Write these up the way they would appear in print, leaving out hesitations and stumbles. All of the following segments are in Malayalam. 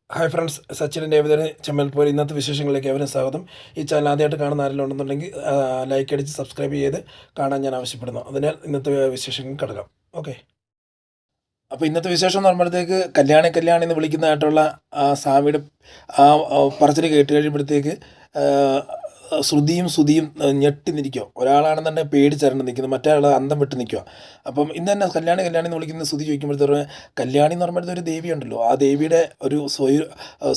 ഹായ് ഫ്രണ്ട്സ്, സച്ചിൻ്റെ ഏവതന് ചെമ്മൽപ്പൂർ ഇന്നത്തെ വിശേഷങ്ങളിലേക്ക് ഏവരും സ്വാഗതം. ഈ ചാനൽ ആദ്യമായിട്ട് കാണുന്ന ആരെങ്കിലും ഉണ്ടെന്നുണ്ടെങ്കിൽ ലൈക്ക് അടിച്ച് സബ്സ്ക്രൈബ് ചെയ്ത് കാണാൻ ഞാൻ ആവശ്യപ്പെടുന്നു. അതിനാൽ ഇന്നത്തെ വിശേഷങ്ങൾ കിടക്കാം. ഓക്കെ, അപ്പോൾ ഇന്നത്തെ വിശേഷം എന്ന് പറയുമ്പോഴത്തേക്ക് കല്യാണി കല്യാണി എന്ന് വിളിക്കുന്നതായിട്ടുള്ള സ്വാമിയുടെ ആ പറച്ചിൽ കേട്ട് കഴിയുമ്പോഴത്തേക്ക് ശ്രുതിയും ഞെട്ടി നിൽക്കുക. ഒരാളാണെന്നുണ്ടെങ്കിൽ പേടിച്ചരണ്ട് നിൽക്കുന്നത്, മറ്റേ ആൾ അന്തം വിട്ട് നിൽക്കുക. അപ്പം ഇന്ന് തന്നെ കല്യാണി കല്യാണി എന്ന് വിളിക്കുന്ന ശ്രുതി ചോദിക്കുമ്പോഴത്തേക്ക് കല്യാണി എന്ന് പറയുമ്പോഴത്തെ ഒരു ദേവിയുണ്ടല്ലോ, ആ ദേവിയുടെ ഒരു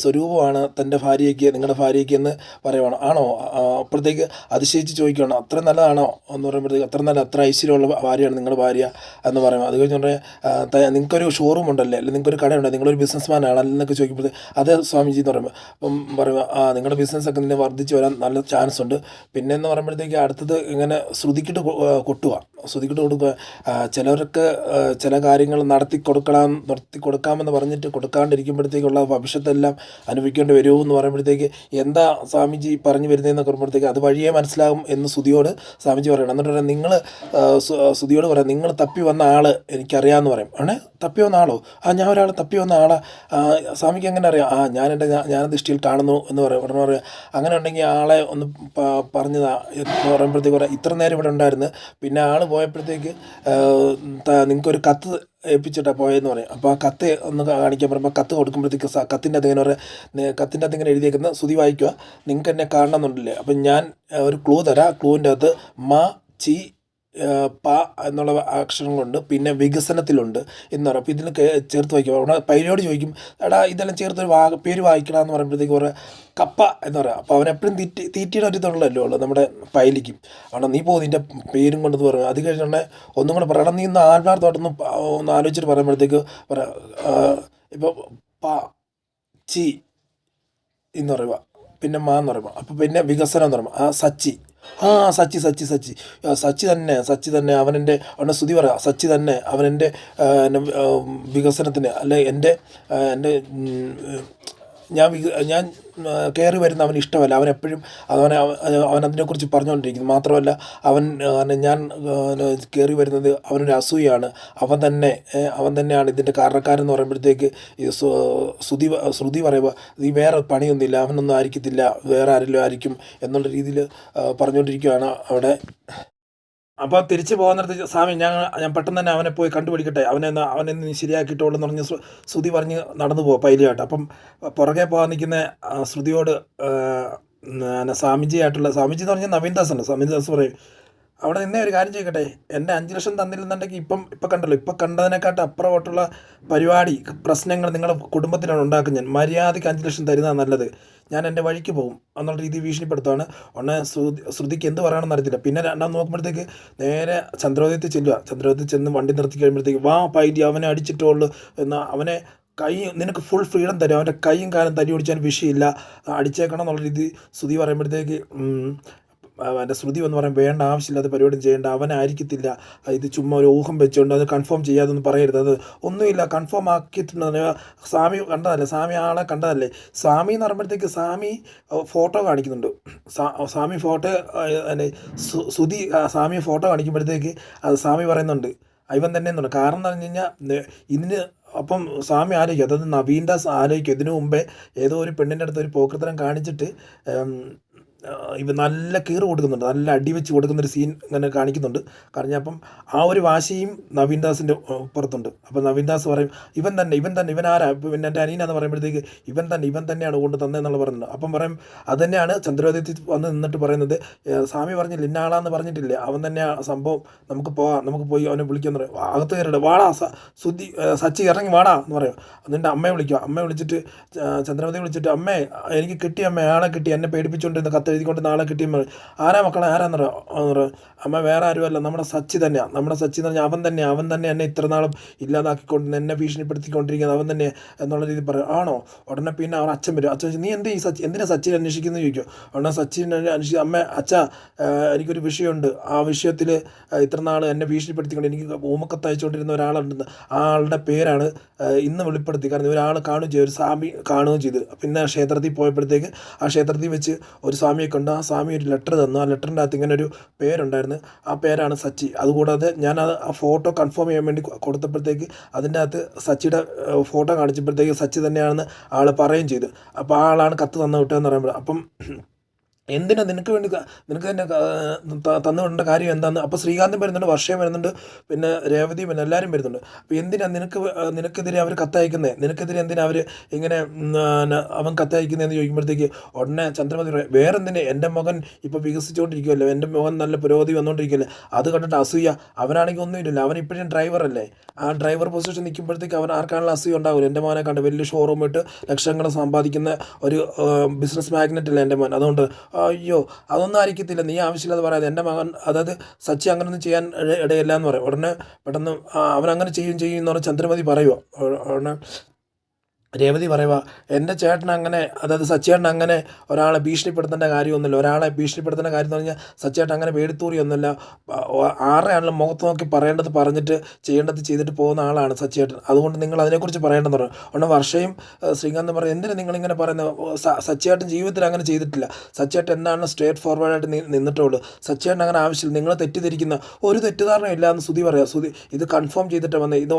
സ്വരൂപമാണ് തൻ്റെ ഭാര്യയ്ക്ക്, നിങ്ങളുടെ ഭാര്യയ്ക്ക് എന്ന് പറയുവാണ്. ആണോ? അപ്പോഴത്തേക്ക് അതിശയിച്ച് ചോദിക്കുകയാണ്, അത്ര നല്ലതാണോ എന്ന് പറയുമ്പോഴത്തേക്ക് അത്ര നല്ല, അത്ര ഐശ്വര്യമുള്ള ഭാര്യയാണ് നിങ്ങളുടെ ഭാര്യ എന്ന് പറയുമ്പോൾ അത് കഴിഞ്ഞ് നിങ്ങൾക്കൊരു ഷോറൂം ഉണ്ടല്ലേ, അല്ലെങ്കിൽ നിങ്ങൾക്കൊരു കടയുണ്ട്, നിങ്ങളൊരു ബിസിനസ് മാൻ എന്നൊക്കെ ചോദിക്കുമ്പോൾ അത് സ്വാമിജി എന്ന് പറയുമ്പോൾ അപ്പം പറയുക, നിങ്ങളുടെ ബിസിനസ്സൊക്കെ നിന്നെ വർദ്ധിച്ച് വരാൻ നല്ല ചാൻസ് ഉണ്ട്. പിന്നെ എന്ന് പറയുമ്പോഴത്തേക്ക് അടുത്തത് ഇങ്ങനെ ശ്രുതിക്കിട്ട് ശ്രുതിക്കിട്ട് കൊടുക്കുക. ചിലവർക്ക് ചില കാര്യങ്ങൾ നടത്തി കൊടുക്കാമെന്ന് പറഞ്ഞിട്ട് കൊടുക്കാണ്ടിരിക്കുമ്പോഴത്തേക്കുള്ള ഭവിഷ്യത്തെല്ലാം അനുഭവിക്കേണ്ടി വരുമോ എന്ന് പറയുമ്പോഴത്തേക്ക് എന്താ സ്വാമിജി പറഞ്ഞു വരുന്നതെന്ന് പറയുമ്പോഴത്തേക്ക് അത് വഴിയേ മനസ്സിലാകും എന്ന് ശ്രുതിയോട് സ്വാമിജി പറയണം. എന്നിട്ട് പറയാം, നിങ്ങൾ ശ്രുതിയോട് പറയാം, നിങ്ങൾ തപ്പി വന്ന ആൾ എനിക്കറിയാമെന്ന് പറയും. തപ്പി വന്ന ആളോ? ഞാൻ ഒരാൾ തപ്പി വന്ന ആളാ, സ്വാമിക്ക് എങ്ങനെ അറിയാം? ഞാൻ ദൃഷ്ടിയിൽ കാണുന്നു എന്ന് പറയാം. അങ്ങനെ ഉണ്ടെങ്കിൽ ആളെ ഒന്ന് പറഞ്ഞതാ എന്ന് പറയുമ്പോഴത്തേക്ക് പറയാം, ഇത്ര നേരം ഇവിടെ ഉണ്ടായിരുന്നു, പിന്നെ ആൾ പോയപ്പോഴത്തേക്ക് നിങ്ങൾക്കൊരു കത്ത് ഏൽപ്പിച്ചിട്ടാണ് പോയതെന്ന് പറയും. അപ്പോൾ ആ കത്ത് ഒന്ന് കാണിക്കാൻ പറയുമ്പോൾ കത്ത് കൊടുക്കുമ്പോഴത്തേക്ക് കത്തിൻ്റെ അത് ഇങ്ങനെ കത്തിൻ്റെ അകത്ത് ഇങ്ങനെ എഴുതിയേക്കുന്ന ശ്രുതി വായിക്കുക, നിങ്ങൾക്ക് എന്നെ കാണണമെന്നുണ്ടല്ലേ. അപ്പം ഞാൻ ഒരു ക്ലൂ തരാം. ക്ലൂവിൻ്റെ അകത്ത് മ ചി പ എന്നുള്ള അക്ഷരങ്ങളുണ്ട്, പിന്നെ വികസനത്തിലുണ്ട് എന്ന് പറയും. അപ്പോൾ ഇതിൽ ചേർത്ത് വായിക്കും. അവിടെ പൈലോട് ചോദിക്കും, എടാ ഇതെല്ലാം ചേർത്ത് പേര് വായിക്കണം എന്ന് പറയുമ്പോഴത്തേക്ക് പറയാം കപ്പ എന്ന് പറയാം. അപ്പോൾ അവനെപ്പോഴും തീറ്റിയുടെ ഒരു ഇതുള്ളല്ലോ ഉള്ളൂ നമ്മുടെ പൈലിക്കും. അവിടെ നീ പോകും നിൻ്റെ പേരും കൊണ്ടെന്ന് പറയും. അത് കഴിഞ്ഞുകൊണ്ട് ഒന്നും കൂടെ പറയണം, നീ ഒന്ന് ആത്മാർത്ഥമായിട്ടൊന്ന് ഒന്ന് ആലോചിച്ചിട്ട് പറയുമ്പോഴത്തേക്ക് പറയാം, ഇപ്പോൾ പ ചി എന്ന് പറയുക, പിന്നെ മാ എന്ന് പറയുമ്പോൾ, അപ്പോൾ പിന്നെ വികസനം എന്ന് പറയുമ്പോൾ സച്ചി. സച്ചി സച്ചി സച്ചി സച്ചി തന്നെ അവനെൻ്റെ അവനെ സ്തുതി പറയാം. സച്ചി തന്നെ അവനെൻ്റെ വികസനത്തിന് അല്ലെ എൻ്റെ ഞാൻ കയറി വരുന്ന അവന് ഇഷ്ടമല്ല. അവനെപ്പോഴും അവനതിനെക്കുറിച്ച് പറഞ്ഞുകൊണ്ടിരിക്കുന്നു. മാത്രമല്ല ഞാൻ കയറി വരുന്നത് അവനൊരു അസൂയാണ്. അവൻ തന്നെയാണ് ഇതിൻ്റെ കാരണക്കാരെന്ന് പറയുമ്പോഴത്തേക്ക് ഈ ശ്രുതി പറയുമ്പോൾ ഈ വേറെ പണിയൊന്നുമില്ല, അവനൊന്നും ആയിരിക്കത്തില്ല, വേറെ ആരെങ്കിലും ആയിരിക്കും എന്നുള്ള രീതിയിൽ പറഞ്ഞുകൊണ്ടിരിക്കുകയാണ് അവിടെ. അപ്പോൾ തിരിച്ച് പോകുന്നിടത്ത് സ്വാമി, ഞാൻ പെട്ടെന്ന് തന്നെ അവനെ പോയി കണ്ടുപിടിക്കട്ടെ, അവനെ നീ ശരിയാക്കിയിട്ടുള്ളൂ എന്ന് പറഞ്ഞ് ശ്രുതി പറഞ്ഞ് നടന്നു പോകും പൈലിയായിട്ട്. അപ്പം പുറകെ പോകാൻ നിൽക്കുന്ന ശ്രുതിയോട് സ്വാമിജി എന്ന് പറഞ്ഞാൽ നവീൻദാസ് ഉണ്ട്. നവീൻദാസ് പറയും, അവിടെ നിന്നേ ഒരു കാര്യം ചെയ്യട്ടെ, എൻ്റെ 5 ലക്ഷം തന്നില്ലെന്നുണ്ടെങ്കിൽ ഇപ്പം കണ്ടല്ലോ, ഇപ്പം കണ്ടതിനെക്കാട്ട് അപ്പുറമായിട്ടുള്ള പരിപാടി പ്രശ്നങ്ങൾ നിങ്ങളുടെ കുടുംബത്തിലാണ് ഉണ്ടാക്കും. ഞാൻ മര്യാദയ്ക്ക് 5 ലക്ഷം തരുന്നതാണ് നല്ലത്, ഞാൻ എൻ്റെ വഴിക്ക് പോകും എന്നുള്ള രീതി ഭീഷണിപ്പെടുത്തുകയാണ്. ഉടനെ ശ്രുതിക്ക് എന്ത് പറയണമെന്ന് അറിയത്തില്ല. പിന്നെ രണ്ടാം നോക്കുമ്പോഴത്തേക്ക് നേരെ ചന്ദ്രോദയത്തിൽ ചെല്ലുക. ചന്ദ്രോദയത്തിൽ ചെന്ന് വണ്ടി നിർത്തി കഴിയുമ്പോഴത്തേക്ക് പൈറ്റി അവനെ അടിച്ചിട്ടുള്ളൂ എന്നാൽ അവനെ നിനക്ക് ഫുൾ ഫ്രീഡം തരും, അവൻ്റെ കൈയും കാലം തല്ലി ഓടിച്ചാൽ വിഷയമില്ല, അടിച്ചേക്കണം എന്നുള്ള രീതി ശ്രുതി പറയുമ്പോഴത്തേക്ക് എൻ്റെ ശ്രുതി എന്ന് പറയാൻ, വേണ്ട, ആവശ്യമില്ലാത്ത പരിപാടി ചെയ്യേണ്ട, അവനായിരിക്കത്തില്ല, ഇത് ചുമ്മാ ഒരു ഊഹം വെച്ചുകൊണ്ട് അത് കൺഫേം ചെയ്യാതൊന്നും പറയരുത്, അത് ഒന്നുമില്ല, കൺഫേം ആക്കിയിട്ടുണ്ട്, സ്വാമി കണ്ടതല്ലേ, സ്വാമി ആളെ കണ്ടതല്ലേ. സ്വാമി എന്ന് പറയുമ്പോഴത്തേക്ക് സ്വാമി ഫോട്ടോ കാണിക്കുന്നുണ്ട്. സ്വാമി ഫോട്ടോ ശ്രുതി സ്വാമി ഫോട്ടോ കാണിക്കുമ്പോഴത്തേക്ക് അത് സ്വാമി പറയുന്നുണ്ട് ഇവൻ തന്നെ എന്നുണ്ട്. കാരണം എന്ന് പറഞ്ഞു കഴിഞ്ഞാൽ ഇതിന് അപ്പം സ്വാമി ആലോചിക്കും, അതായത് നവീൻദാസ് ആലോചിക്കും, ഇതിനു മുമ്പേ ഏതോ ഒരു പെണ്ണിൻ്റെ അടുത്ത് ഒരു പോക്കൃത്തരം കാണിച്ചിട്ട് ഇവ നല്ല കീറ് കൊടുക്കുന്നുണ്ട്, നല്ല അടി വെച്ച് കൊടുക്കുന്നൊരു സീൻ ഇങ്ങനെ കാണിക്കുന്നുണ്ട്. അപ്പം ആ ഒരു വാശിയും നവീൻദാസിൻ്റെ പുറത്തുണ്ട്. അപ്പോൾ നവീൻദാസ് പറയും, ഇവൻ തന്നെ ഇവൻ ആരാ, പിന്നെ എൻ്റെ അനിയനാന്ന് പറയുമ്പോഴത്തേക്ക് ഇവൻ തന്നെയാണ് കൊണ്ട് തന്നതെന്നുള്ള പറയുന്നത്. അപ്പം പറയും അത് തന്നെയാണ് ചന്ദ്രോദയത്തിൽ വന്ന് നിന്നിട്ട് പറയുന്നത്, സ്വാമി പറഞ്ഞില്ല ഇന്ന ആളാന്ന് പറഞ്ഞിട്ടില്ലേ, അവൻ തന്നെയാണ് സംഭവം, നമുക്ക് പോയി അവനെ വിളിക്കാന്ന് പറയും. അകത്ത് കയറിയിട്ട് വാടാ സച്ചി ഇറങ്ങി വാടാ എന്ന് പറയും. എന്നിട്ട് അമ്മയെ വിളിച്ചിട്ട് ചന്ദ്രമതി വിളിച്ചിട്ട്, അമ്മേ എനിക്ക് കിട്ടി, ആളെ കിട്ടി, എന്നെ പേടിപ്പിച്ചുകൊണ്ടിരുന്ന കത്ത് എഴുതിക്കൊണ്ട് നാളെ കിട്ടിയപ്പോൾ ആരാ മക്കളെ ആരാന്ന് പറയാം. അമ്മ വേറെ ആരുമല്ല, നമ്മുടെ സച്ചി തന്നെയാണ്. നമ്മുടെ സച്ചി എന്ന് പറഞ്ഞാൽ അവൻ തന്നെ എന്നെ ഇത്ര നാളും ഇല്ലാതാക്കിക്കൊണ്ട് എന്നെ ഭീഷണിപ്പെടുത്തിക്കൊണ്ടിരിക്കുന്നത് അവൻ തന്നെ എന്നുള്ള രീതി പറയും. ആണോ? ഉടനെ പിന്നെ അവർ അച്ഛൻ വരും. അച്ഛൻ നീ എന്തിനാ സച്ചിൻ അന്വേഷിക്കുന്നത് ചോദിക്കും. ഉടനെ സച്ചിൻ അന്വേഷിക്കും, അമ്മ എനിക്കൊരു വിഷയമുണ്ട്, ആ വിഷയത്തിൽ ഇത്ര നാൾ എന്നെ ഭീഷണിപ്പെടുത്തിക്കൊണ്ട് എനിക്ക് ഊമക്കത്ത് അയച്ചുകൊണ്ടിരുന്ന ഒരാളുണ്ടെന്ന്, ആ ആളുടെ പേരാണ് ഇന്ന് വെളിപ്പെടുത്തി. കാരണം ഒരാൾ കാണുകയും ചെയ്തു, ഒരു സ്വാമി കാണുകയും ചെയ്തു. പിന്നെ ക്ഷേത്രത്തിൽ പോയപ്പോഴത്തേക്ക് ആ ക്ഷേത്രത്തിൽ വെച്ച് ഒരു സ്വാമി സ്വാമിയെ കണ്ടു. ആ സ്വാമി ഒരു ലെറ്റർ തന്നു. ആ ലെറ്ററിൻ്റെ അകത്ത് ഇങ്ങനെ ഒരു പേരുണ്ടായിരുന്നു. ആ പേരാണ് സച്ചി. അതുകൂടാതെ ഞാൻ ആ ഫോട്ടോ കൺഫേം ചെയ്യാൻ വേണ്ടി കൊടുത്തപ്പോഴത്തേക്ക് അതിൻ്റെ അകത്ത് സച്ചിയുടെ ഫോട്ടോ കാണിച്ചപ്പോഴത്തേക്ക് സച്ചി തന്നെയാണെന്ന് ആൾ പറയുകയും ചെയ്തു. അപ്പോൾ ആ ആളാണ് കത്ത് തന്നു വിട്ടതെന്ന് പറയുമ്പോൾ അപ്പം എന്തിനാ നിനക്ക് വേണ്ടി നിനക്ക് തന്നെ തന്നു വിടേണ്ട കാര്യം എന്താണെന്ന്. അപ്പോൾ ശ്രീകാന്തും വരുന്നുണ്ട്, വർഷയും വരുന്നുണ്ട്, പിന്നെ രേവതിയും പിന്നെ എല്ലാവരും വരുന്നുണ്ട്. അപ്പോൾ എന്തിനാ നിനക്കെതിരെ അവർ കത്തയക്കുന്നത്, നിനക്കെതിരെ എന്തിനാ അവർ ഇങ്ങനെ അവൻ കത്തയക്കുന്നതെന്ന് ചോദിക്കുമ്പോഴത്തേക്ക് ഉടനെ ചന്ദ്രമതി പറയും, വേറെന്തിനെ, എൻ്റെ മകൻ ഇപ്പോൾ വികസിച്ചുകൊണ്ടിരിക്കുമല്ലോ, എൻ്റെ മകൻ നല്ല പുരോഗതി വന്നുകൊണ്ടിരിക്കുകയല്ലേ, അത് കണ്ടിട്ട് അസൂയ. അവനാണെങ്കിൽ ഒന്നുമില്ലല്ലോ, അവൻ ഇപ്പോഴും ഡ്രൈവറല്ലേ. ആ ഡ്രൈവർ പൊസിഷൻ നിൽക്കുമ്പോഴത്തേക്ക് അവൻ ആർക്കാണല്ലോ അസൂയ ഉണ്ടാവില്ല. എൻ്റെ മോനെ കണ്ട് വലിയ ഷോറൂം ഇട്ട് ലക്ഷങ്ങൾ സമ്പാദിക്കുന്ന ഒരു ബിസിനസ് മാഗ്നറ്റ് അല്ലേ എൻ്റെ മോൻ. അതുകൊണ്ട് അയ്യോ അതൊന്നും ആയിരിക്കത്തില്ല, നീ ആവശ്യമില്ലാതെ പറയാതെ, എൻ്റെ മകൻ അതായത് സച്ചി അങ്ങനൊന്നും ചെയ്യാൻ ഇടയില്ല എന്ന് പറയും. ഉടനെ പെട്ടെന്ന് അവനങ്ങനെ ചെയ്യും എന്ന് പറഞ്ഞ് ചന്ദ്രമതി പറയുമോ. ഉടനെ രേവതി പറയുക, എൻ്റെ ചേട്ടൻ അങ്ങനെ, അതായത് സച്ചേട്ടൻ അങ്ങനെ ഒരാളെ ഭീഷണിപ്പെടുത്തേണ്ട കാര്യമൊന്നുമില്ല. ഒരാളെ ഭീഷണിപ്പെടുത്തേണ്ട കാര്യം എന്ന് പറഞ്ഞാൽ സച്ചേട്ടൻ അങ്ങനെ പേടിത്തൂറിയൊന്നുമില്ല. ആരെയാണെങ്കിലും മുഖത്ത് നോക്കി പറയേണ്ടത് പറഞ്ഞിട്ട് ചെയ്യേണ്ടത് ചെയ്തിട്ട് പോകുന്ന ആളാണ് സച്ചേട്ടൻ. അതുകൊണ്ട് നിങ്ങൾ അതിനെക്കുറിച്ച് പറയേണ്ടെന്ന് പറഞ്ഞു. അതുകൊണ്ട് വർഷയും ശ്രീകാന്ത് പറയും, എന്തിനാ നിങ്ങളിങ്ങനെ പറയുന്നത്, സച്ചേട്ടൻ ജീവിതത്തിൽ അങ്ങനെ ചെയ്തിട്ടില്ല. സച്ചേട്ടൻ എന്താണ് സ്ട്രേറ്റ് ഫോർവേഡായിട്ട് നിന്നിട്ടുള്ളൂ. സച്ചേട്ടൻ അങ്ങനെ ആവശ്യമില്ല, നിങ്ങൾ തെറ്റിദ്ധരിക്കുന്ന ഒരു തെറ്റിദ്ധാരണ ഇല്ല എന്ന് ശ്രുതി പറയാം. ശ്രുതി ഇത് കൺഫേം ചെയ്തിട്ട് വന്നത്, ഇത്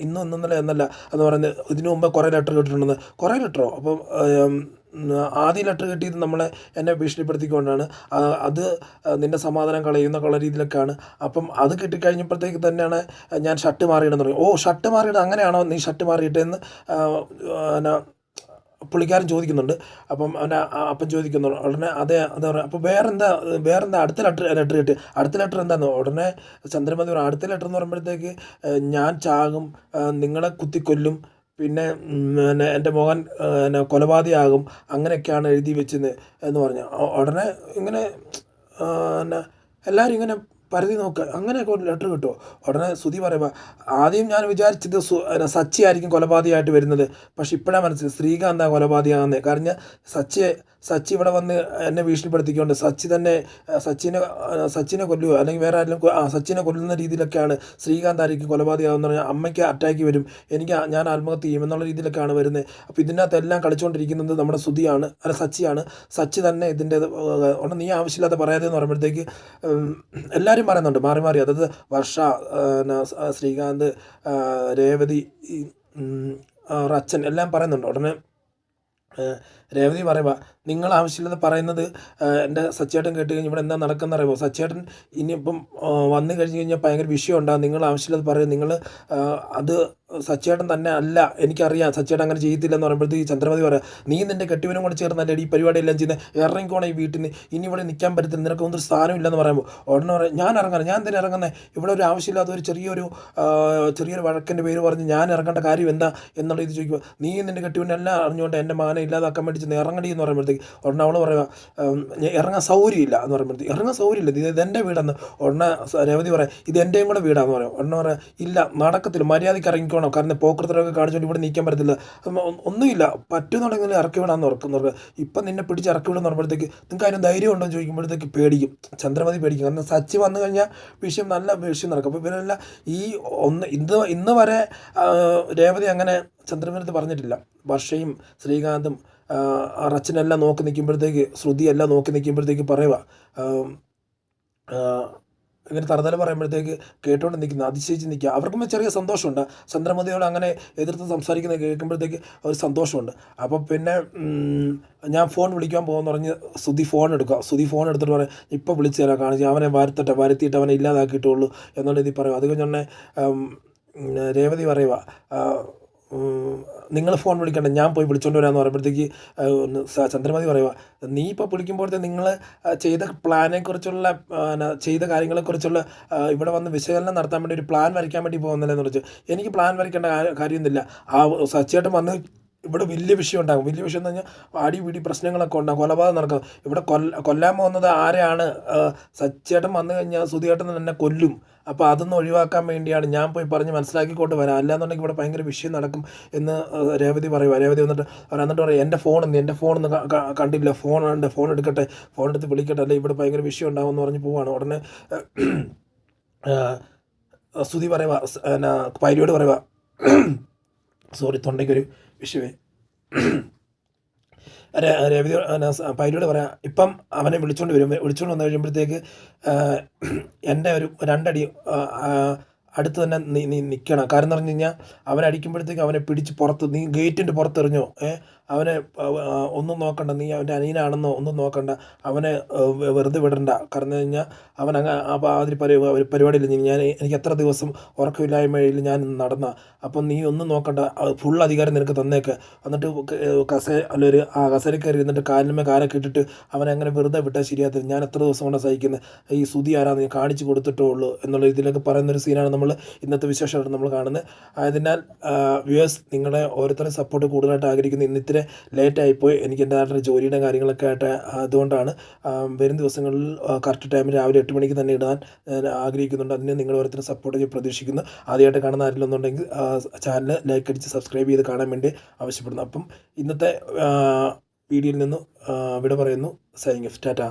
ഇന്നും ഇന്നലെ എന്നല്ല എന്ന് പറയുന്നത്. ഇതിനു മുമ്പ് കുറേ ലെറ്റർ കിട്ടിയിട്ടുണ്ടെന്ന്. കുറേ ലെറ്ററോ? അപ്പം ആദ്യ ലെറ്റർ കിട്ടിയത് എന്നെ ഭീഷണിപ്പെടുത്തിക്കൊണ്ടാണ്. അത് നിൻ്റെ സമാധാനം കളയുന്ന രീതിയിലൊക്കെയാണ്. അപ്പം അത് കിട്ടിക്കഴിഞ്ഞപ്പോഴത്തേക്ക് തന്നെയാണ് ഞാൻ ഷർട്ട് മാറിയിടെന്ന് പറയും. ഷർട്ട് മാറിയിട അങ്ങനെയാണോ നീ ഷർട്ട് മാറിയിട്ടെന്ന് പുള്ളിക്കാരൻ ചോദിക്കുന്നുണ്ട്. അപ്പം അവൻ്റെ അപ്പം ചോദിക്കുന്നു. ഉടനെ അതെ പറയാം. അപ്പോൾ വേറെന്താ അടുത്ത ലെറ്റർ കിട്ടി, അടുത്ത ലെറ്റർ എന്താന്ന്. ഉടനെ ചന്ദ്രമതി പറയും, അടുത്ത ലെറ്റർ എന്ന് പറയുമ്പോഴത്തേക്ക് ഞാൻ ചാകും, നിങ്ങളെ കുത്തിക്കൊല്ലും, പിന്നെ എൻ്റെ മകൻ കൊലപാതകമാകും, അങ്ങനെയൊക്കെയാണ് എഴുതി വെച്ചത് എന്ന് പറഞ്ഞു. ഉടനെ ഇങ്ങനെ എല്ലാവരും ഇങ്ങനെ പരതി നോക്കുക, അങ്ങനെയൊക്കെ ഒരു ലെറ്റർ കിട്ടുമോ. ഉടനെ ശ്രുതി പറയുക, ആദ്യം ഞാൻ വിചാരിച്ചത് സച്ചി ആയിരിക്കും കൊലപാതകമായിട്ട് വരുന്നത്, പക്ഷെ ഇപ്പോഴാണ് മനസ്സിലായി ശ്രീകാന്താ കൊലപാതകമാകുന്നത്. കാരണം സച്ചി ഇവിടെ വന്ന് എന്നെ ഭീഷണിപ്പെടുത്തിക്കൊണ്ട് സച്ചിനെ കൊല്ലുക, അല്ലെങ്കിൽ വേറെ ആരെങ്കിലും സച്ചിനെ കൊല്ലുന്ന രീതിയിലൊക്കെയാണ് ശ്രീകാന്ത് ആയിരിക്കും കൊലപാതകമാകുന്ന പറഞ്ഞാൽ അമ്മയ്ക്ക് അറ്റാക്ക് വരും, ഞാൻ ആത്മഹത്യ ചെയ്യും എന്നുള്ള രീതിയിലൊക്കെയാണ് വരുന്നത്. അപ്പോൾ ഇതിനകത്ത് എല്ലാം കളിച്ചുകൊണ്ടിരിക്കുന്നത് നമ്മുടെ സച്ചിയാണ്. സച്ചി തന്നെ ഇതിൻ്റെ ഉടനെ നീ ആവശ്യമില്ലാതെ പറയാതെ എന്ന് പറയുമ്പോഴത്തേക്ക് എല്ലാവരും പറയുന്നുണ്ട് മാറി. അതായത് വർഷ, ശ്രീകാന്ത്, രേവതി, റച്ചൻ എല്ലാം പറയുന്നുണ്ട്. ഉടനെ രേവതി പറയുക, നിങ്ങൾ ആവശ്യമില്ലാതെ പറയുന്നത് എൻ്റെ സച്ചേട്ടൻ കേട്ട് കഴിഞ്ഞ് ഇവിടെ എന്താ നടക്കുന്നത് അറിയുമോ. സച്ചേട്ടൻ ഇനിയിപ്പം വന്നു കഴിഞ്ഞ് കഴിഞ്ഞാൽ ഭയങ്കര വിഷയം ഉണ്ടാകും. നിങ്ങൾ ആവശ്യമില്ലാതെ പറയും. നിങ്ങൾ അത് സച്ചേട്ടൻ തന്നെ അല്ല, എനിക്കറിയാം സച്ചേട്ടൻ അങ്ങനെ ചെയ്യത്തില്ലെന്ന് പറയുമ്പോഴത്തേക്ക് ചന്ദ്രമതി പറയാം, നീ നിൻ്റെ കെട്ടിയവനും കൂടെ ചേർന്നല്ലേ ഈ പരിപാടിയെല്ലാം ചെയ്യുന്നത്, ഇറങ്ങിക്കോണേ ഈ വീട്ടിൽ നിന്ന്, ഇനി ഇവിടെ നിൽക്കാൻ പറ്റത്തില്ല, നിനക്കൊന്നും ഒരു സ്ഥാനമില്ലെന്ന് പറയുമ്പോൾ ഉടനെ പറയാം, ഞാൻ തന്നെ ഇറങ്ങുന്നത്, ഇവിടെ ഒരു ആവശ്യമില്ലാത്ത ഒരു ചെറിയൊരു വഴക്കിൻ്റെ പേര് പറഞ്ഞ് ഞാൻ ഇറങ്ങേണ്ട കാര്യം എന്താ എന്നുള്ള ഇത് ചോദിക്കുമ്പോൾ, നീ നിൻ്റെ കെട്ടിയവനെല്ലാം അറിഞ്ഞുകൊണ്ട് എൻ്റെ മകനെ ഇല്ലാതാക്കാൻ വേണ്ടി ചെന്ന് ഇറങ്ങടി എന്ന് പറയുമ്പോഴത്തേക്ക് ഉടനെ അവൾ പറയുക, ഇറങ്ങാൻ സൗകര്യമില്ല എന്ന് പറയുമ്പോഴത്തേക്ക്, ഇറങ്ങാൻ സൗകര്യമില്ല, ഇത് എൻ്റെ വീടെന്ന്. ഉടനെ രേവതി പറയാം, ഇത് എൻ്റെയും കൂടെ വീടാന്ന് പറയാം. ഉടനെ പറയാം, ഇല്ല നടക്കത്തില്ല, മര്യാദയ്ക്ക് ഇറങ്ങിക്കോണം, കാരണം പോക്കൃത്തരൊക്കെ കാണിച്ചുകൊണ്ട് ഇവിടെ നിൽക്കാൻ പറ്റത്തില്ല, ഒന്നുമില്ല, പറ്റുന്നുണ്ടെങ്കിൽ ഇറക്കി വിടാന്ന് ഓർക്കുന്നവർക്ക്. ഇപ്പം നിന്നെ പിടിച്ച് ഇറക്കി വിടുന്ന പറയുമ്പോഴത്തേക്ക് നിങ്ങൾക്ക് അതിന് ധൈര്യം ഉണ്ടോ എന്ന് ചോദിക്കുമ്പോഴത്തേക്ക് പേടിക്കും, ചന്ദ്രമതി പേടിക്കും. കാരണം സച്ചി വന്നു കഴിഞ്ഞാൽ നല്ല വിഷയം നടക്കും. അപ്പോൾ ഇവരെല്ലാം ഇന്ന് വരെ രേവതി അങ്ങനെ ചന്ദ്രമതി പറഞ്ഞിട്ടില്ല. വർഷയും ശ്രീകാന്തും റച്ചനെല്ലാം നോക്കി നിൽക്കുമ്പോഴത്തേക്ക്, ശ്രുതിയെല്ലാം നോക്കി നിൽക്കുമ്പോഴത്തേക്ക് പറയുക, ഇങ്ങനെ തറുതല പറയുമ്പോഴത്തേക്ക് കേട്ടുകൊണ്ട് നിൽക്കുന്ന, അതിശയിച്ച് നിൽക്കുക. അവർക്കും ചെറിയ സന്തോഷമുണ്ട്. ചന്ദ്രമതിയോട് അങ്ങനെ എതിർത്ത് സംസാരിക്കുന്നത് കേൾക്കുമ്പോഴത്തേക്ക് ഒരു സന്തോഷമുണ്ട്. അപ്പോൾ പിന്നെ ഞാൻ ഫോൺ വിളിക്കാൻ പോകുമെന്ന് പറഞ്ഞ് ശ്രുതി ഫോൺ എടുത്തിട്ട് പറയാം, ഇപ്പോൾ വിളിച്ചു തരാം, കാണിച്ച് അവനെ വരുത്തിയിട്ട് അവനെ ഇല്ലാതാക്കിയിട്ടുള്ളൂ എന്നുള്ള രീതിയിൽ പറയും. അത് കഴിഞ്ഞ് രേവതി പറയുക, നിങ്ങൾ ഫോൺ വിളിക്കണ്ട, ഞാൻ പോയി വിളിച്ചുകൊണ്ട് വരാമെന്ന് പറയുമ്പോഴത്തേക്ക് ചന്ദ്രമതി പറയുക, നീ ഇപ്പോൾ വിളിക്കുമ്പോഴത്തെ നിങ്ങൾ ചെയ്ത പ്ലാനെക്കുറിച്ചുള്ള ചെയ്ത കാര്യങ്ങളെക്കുറിച്ചുള്ള ഇവിടെ വന്ന് വിശകലനം നടത്താൻ വേണ്ടി ഒരു പ്ലാൻ വരയ്ക്കാൻ വേണ്ടി പോകുന്നില്ലെന്ന് പറഞ്ഞു. എനിക്ക് പ്ലാൻ വരയ്ക്കേണ്ട കാര്യമൊന്നുമില്ല. സച്ചേട്ടൻ വന്ന് ഇവിടെ വലിയ വിഷയം ഉണ്ടാകും. വലിയ വിഷയം എന്ന് പറഞ്ഞാൽ അടിപിടി പ്രശ്നങ്ങളൊക്കെ ഉണ്ടാകും, കൊലപാതകം നടക്കും. ഇവിടെ കൊല്ലാൻ പോകുന്നത് ആരെയാണ്, സച്ചേട്ടൻ വന്നു കഴിഞ്ഞാൽ ശ്രുതിയേട്ടൻ തന്നെ കൊല്ലും. അപ്പോൾ അതൊന്നും ഒഴിവാക്കാൻ വേണ്ടിയാണ് ഞാൻ പോയി പറഞ്ഞ് മനസ്സിലാക്കിക്കൊണ്ട് വരാം, അല്ലാന്നുണ്ടെങ്കിൽ ഇവിടെ ഭയങ്കര വിഷയം നടക്കും എന്ന് രേവതി പറയുക. രേവതി എന്നിട്ട് പറയും, എൻ്റെ ഫോണൊന്നും കണ്ടില്ല, ഫോൺ എടുക്കട്ടെ, ഫോൺ എടുത്ത് വിളിക്കട്ടെ, അല്ലെ ഇവിടെ ഭയങ്കര വിഷയം ഉണ്ടാകും എന്ന് പറഞ്ഞ് പോവാണ്. ഉടനെ ശ്രുതി പറയുക, പൈരിയോട് പറയുക, സോറി തൊണ്ടയ്ക്കൊരു വിഷയമേ, രവി പൈരോട് പറയാം, ഇപ്പം അവനെ വിളിച്ചുകൊണ്ട് വന്നു കഴിയുമ്പോഴത്തേക്ക് എൻ്റെ ഒരു 2 അടി അടുത്ത് തന്നെ നീ നിൽക്കണം. കാരണം എന്ന് പറഞ്ഞു കഴിഞ്ഞാൽ അവനടിക്കുമ്പോഴത്തേക്ക് അവനെ പിടിച്ച് നീ ഗേറ്റിൻ്റെ പുറത്തെറിഞ്ഞോ, അവനെ ഒന്നും നോക്കണ്ട, നീ അവൻ്റെ അനിയനാണെന്നോ ഒന്നും നോക്കണ്ട, അവനെ വെറുതെ വിടണ്ട. കാരണം എന്ന് കഴിഞ്ഞാൽ അവൻ അതിൽ പരിപാടിയിൽ എനിക്ക് എത്ര ദിവസം ഉറക്കമില്ലായ്മയിൽ ഞാൻ നടന്ന, അപ്പം നീ ഒന്നും നോക്കണ്ട, ഫുൾ അധികാരം നിനക്ക് തന്നേക്ക്. എന്നിട്ട് കസേര കയറി ഇരുന്നിട്ട് കാലിന്മേൽ കാലൊക്കെ ഇട്ടിട്ട് അവനെ അങ്ങനെ വെറുതെ വിട്ടാൽ ശരിയാകത്തില്ല. ഞാൻ എത്ര ദിവസം കൊണ്ട് സഹിക്കുന്നത്, ഈ സുതി ആരാന്ന് നീ കാണിച്ചു കൊടുത്തിട്ടേ ഉള്ളൂ എന്നുള്ള ഇതിലൊക്കെ പറയുന്നൊരു സീനാണ് നമ്മൾ ഇന്നത്തെ വിശേഷമായിട്ട് നമ്മൾ കാണുന്നത്. ആയതിനാൽ വ്യൂവേഴ്സ്, നിങ്ങളെ ഓരോരുത്തരും സപ്പോർട്ട് കൂടുതലായിട്ട് ആഗ്രഹിക്കുന്നു. ഇന്നിത്തിരി ലേറ്റായിപ്പോയി, എനിക്ക് എൻ്റെ നാട്ടിലെ ജോലിയുടെ കാര്യങ്ങളൊക്കെ ആയിട്ട്. അതുകൊണ്ടാണ് വരും ദിവസങ്ങളിൽ കറക്റ്റ് ടൈമിൽ രാവിലെ 8 മണിക്ക് തന്നെ ഇടാൻ ആഗ്രഹിക്കുന്നുണ്ട്. അതിന് നിങ്ങൾ ഓരോരുത്തരും സപ്പോർട്ട് ചെയ്ത് പ്രതീക്ഷിക്കുന്നു. ആദ്യമായിട്ട് കാണുന്ന ആരില്ലെന്നുണ്ടെങ്കിൽ ചാനൽ ലൈക്ക് അടിച്ച് സബ്സ്ക്രൈബ് ചെയ്ത് കാണാൻ വേണ്ടി ആവശ്യപ്പെടുന്നു. അപ്പം ഇന്നത്തെ വീഡിയോയിൽ നിന്ന് വിട പറയുന്നു. Signing off. ടാറ്റാ.